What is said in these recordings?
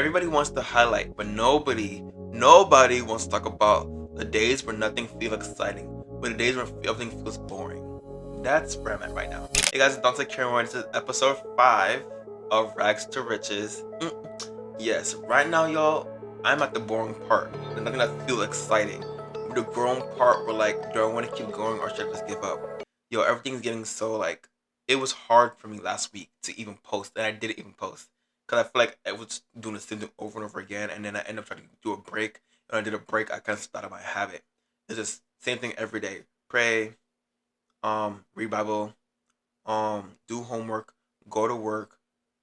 Everybody wants to highlight, but nobody wants to talk about the days where nothing feels exciting, but the days where everything feels boring. That's where I'm at right now. Hey guys, it's Dante Cameron. This is episode 5 of Rags to Riches. Yes, right now, y'all, I'm at the boring part. The nothing that feels exciting. The growing part where, like, do I want to keep going or should I just give up? Yo, everything's getting so, like, it was hard for me last week to even post, and I didn't even post. Because I feel like I was doing the same thing over and over again, and then I ended up trying to do a break. And when I did a break, I kind of started my habit. It's just same thing every day. Pray, read Bible, do homework, go to work,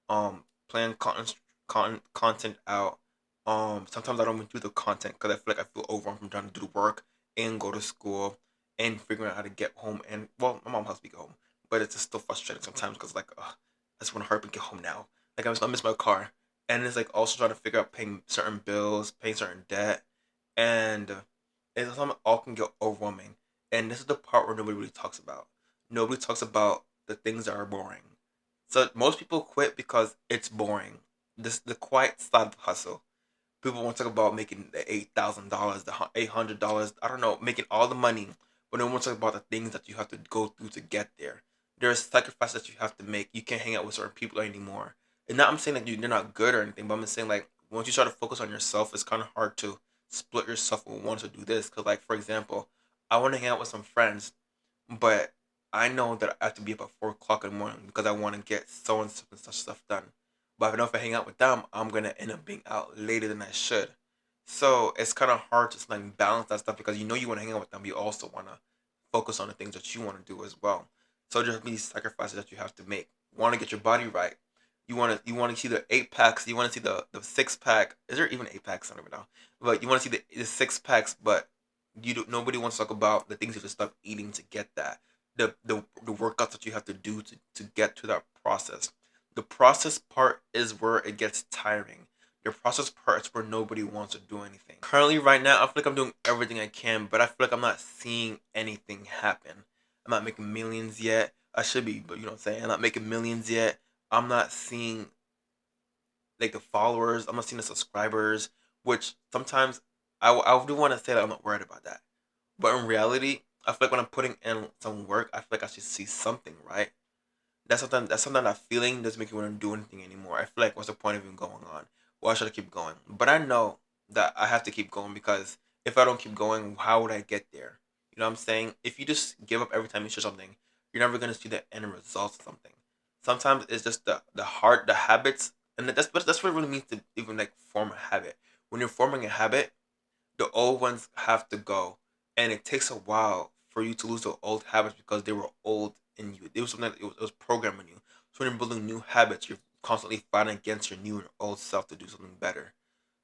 plan content out. Sometimes I don't even do the content because I feel like I feel overwhelmed from trying to do the work and go to school and figuring out how to get home. And well, my mom helps me get home, but it's just still frustrating sometimes because like, I just want to hurry up and get home now. Like I miss my car, and it's like also trying to figure out paying certain bills, paying certain debt, and it's something all can get overwhelming. And this is the part where nobody really talks about. Nobody talks about the things that are boring. So most people quit because it's boring. This the quiet side of the hustle. People want to talk about making the $8,000, the $800. I don't know, making all the money, but no one talks about the things that you have to go through to get there. There's sacrifices that you have to make. You can't hang out with certain people anymore. And not I'm saying that they're not good or anything, but I'm just saying like once you start to focus on yourself, it's kind of hard to split yourself and want to do this. Because like for example, I want to hang out with some friends, but I know that I have to be up at 4 o'clock in the morning because I want to get so and such stuff done. But if I know if I hang out with them, I'm gonna end up being out later than I should. So it's kind of hard to like balance that stuff because you know you want to hang out with them, but you also want to focus on the things that you want to do as well. So there's these sacrifices that you have to make. You want to get your body right. You want to see the 8 packs. You want to see the 6 pack. Is there even 8 packs? I don't even know. But you want to see the 6 packs, but nobody wants to talk about the things you have to stop eating to get that. The workouts that you have to do to get to that process. The process part is where it gets tiring. The process part is where nobody wants to do anything. Currently, right now, I feel like I'm doing everything I can, but I feel like I'm not seeing anything happen. I'm not making millions yet. I should be, but you know what I'm saying? I'm not making millions yet. I'm not seeing like the followers. I'm not seeing the subscribers, which sometimes I do want to say that I'm not worried about that. But in reality, I feel like when I'm putting in some work, I feel like I should see something, right? That's something that feeling doesn't make you want to do anything anymore. I feel like what's the point of even going on? Why should I keep going? But I know that I have to keep going because if I don't keep going, how would I get there? You know what I'm saying? If you just give up every time you share something, you're never gonna see the end results of something. Sometimes it's just the heart, the habits, and that's what it really means to even like form a habit. When you're forming a habit, the old ones have to go, and it takes a while for you to lose the old habits because they were old in you. It was something that it was programming you. So when you're building new habits, you're constantly fighting against your new and old self to do something better.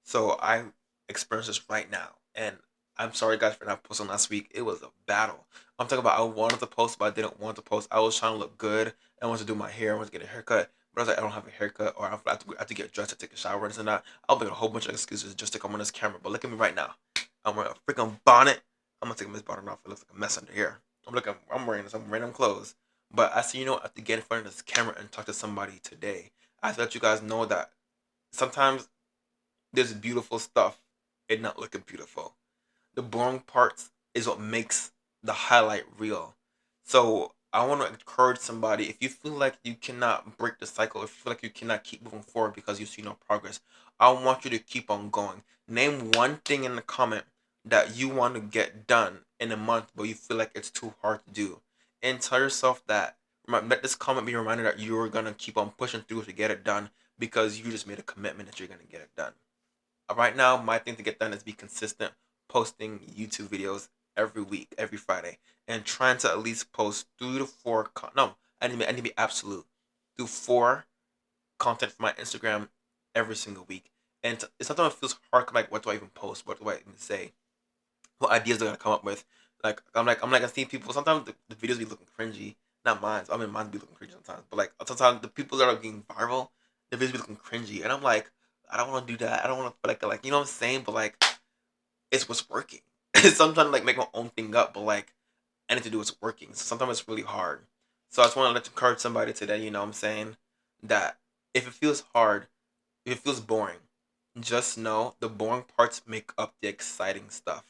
So I experienced this right now, and I'm sorry guys for not posting last week. It was a battle. I'm talking about I wanted to post, but I didn't want to post. I was trying to look good. I wanted to do my hair. I wanted to get a haircut. But I was like, I don't have a haircut, or I have to get dressed to take a shower and that. I'll make a whole bunch of excuses just to come on this camera. But look at me right now. I'm wearing a freaking bonnet. I'm gonna take this bonnet off. It looks like a mess under here. I'm wearing some random clothes. But I see, I have to get in front of this camera and talk to somebody today. I have to let you guys know that sometimes there's beautiful stuff and not looking beautiful. The boring parts is what makes the highlight real. So I want to encourage somebody, if you feel like you cannot break the cycle, if you feel like you cannot keep moving forward because you see no progress, I want you to keep on going. Name one thing in the comment that you want to get done in a month, but you feel like it's too hard to do. And tell yourself that. Let this comment be a reminder that you're going to keep on pushing through to get it done because you just made a commitment that you're going to get it done. Right now, my thing to get done is be consistent, posting YouTube videos every week, every Friday, and trying to at least post 3 to 4. No, I need to be absolute. Do 4 content for my Instagram every single week, and sometimes it feels hard. Like, what do I even post? What do I even say? What ideas do I come up with? I see people. Sometimes the videos be looking cringy. Not mine. I mean, mine be looking cringy sometimes. But like sometimes the people that are getting viral, the videos be looking cringy, and I'm like, I don't want to do that. I don't want to feel like you know what I'm saying. But like, it's what's working. Sometimes like make my own thing up, but like I need to do what's working. So sometimes it's really hard. So I just want to encourage somebody today. You know what I'm saying that if it feels hard, if it feels boring, just know the boring parts make up the exciting stuff.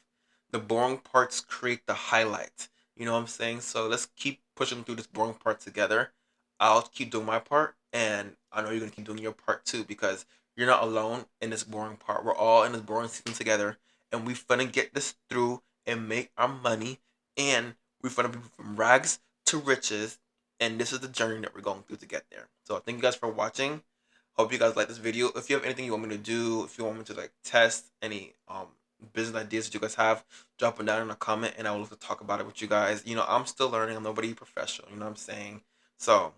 The boring parts create the highlights. You know what I'm saying? So let's keep pushing through this boring part together. I'll keep doing my part, and I know you're gonna keep doing your part too, because you're not alone in this boring part. We're all in this boring season together, and we finna get this through and make our money, and we finna be from rags to riches, and this is the journey that we're going through to get there. So thank you guys for watching. Hope you guys like this video. If you have anything you want me to do, if you want me to like test any business ideas that you guys have, drop them down in a comment and I will love to talk about it with you guys. You know, I'm still learning. I'm nobody professional. You know what I'm saying? So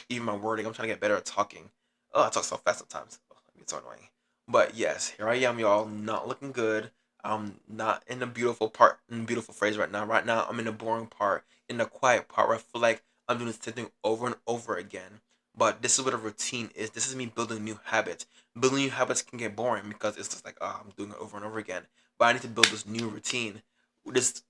even my wording, I'm trying to get better at talking. Oh, I talk so fast sometimes. Oh, it's so annoying. But yes, here I am, y'all. Not looking good. I'm not in the beautiful part, in the beautiful phrase right now. Right now, I'm in the boring part, in the quiet part where I feel like I'm doing the same thing over and over again. But this is what a routine is. This is me building new habits. Building new habits can get boring because it's just like, oh, I'm doing it over and over again. But I need to build this new routine. This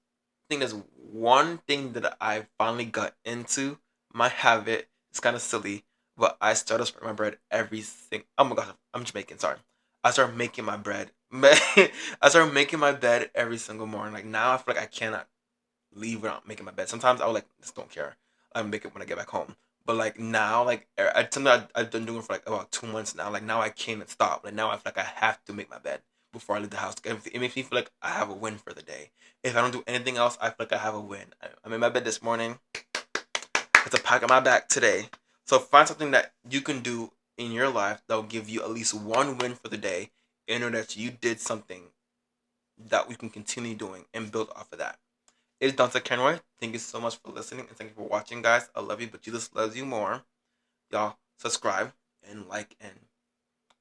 thing, there's one thing that I finally got into. My habit. It's kind of silly, but I started spreading my bread every single. Oh my god, I'm Jamaican. Sorry. I started making my bread. I started making my bed every single morning. Like now, I feel like I cannot leave without making my bed. Sometimes I would like just don't care. I make it when I get back home. But like now, like something I've been doing for like about 2 months now. Like now I can't stop. Like now I feel like I have to make my bed before I leave the house. It makes me feel like I have a win for the day. If I don't do anything else, I feel like I have a win. I made my bed this morning. It's a pack on my back today. So find something that you can do in your life that will give you at least one win for the day, and know that you did something that we can continue doing and build off of that. It's Dante Kenroy. Thank you so much for listening and thank you for watching, guys. I love you, but Jesus loves you more. Y'all subscribe and like and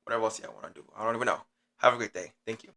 whatever else y'all want to do. I don't even know. Have a great day. Thank you.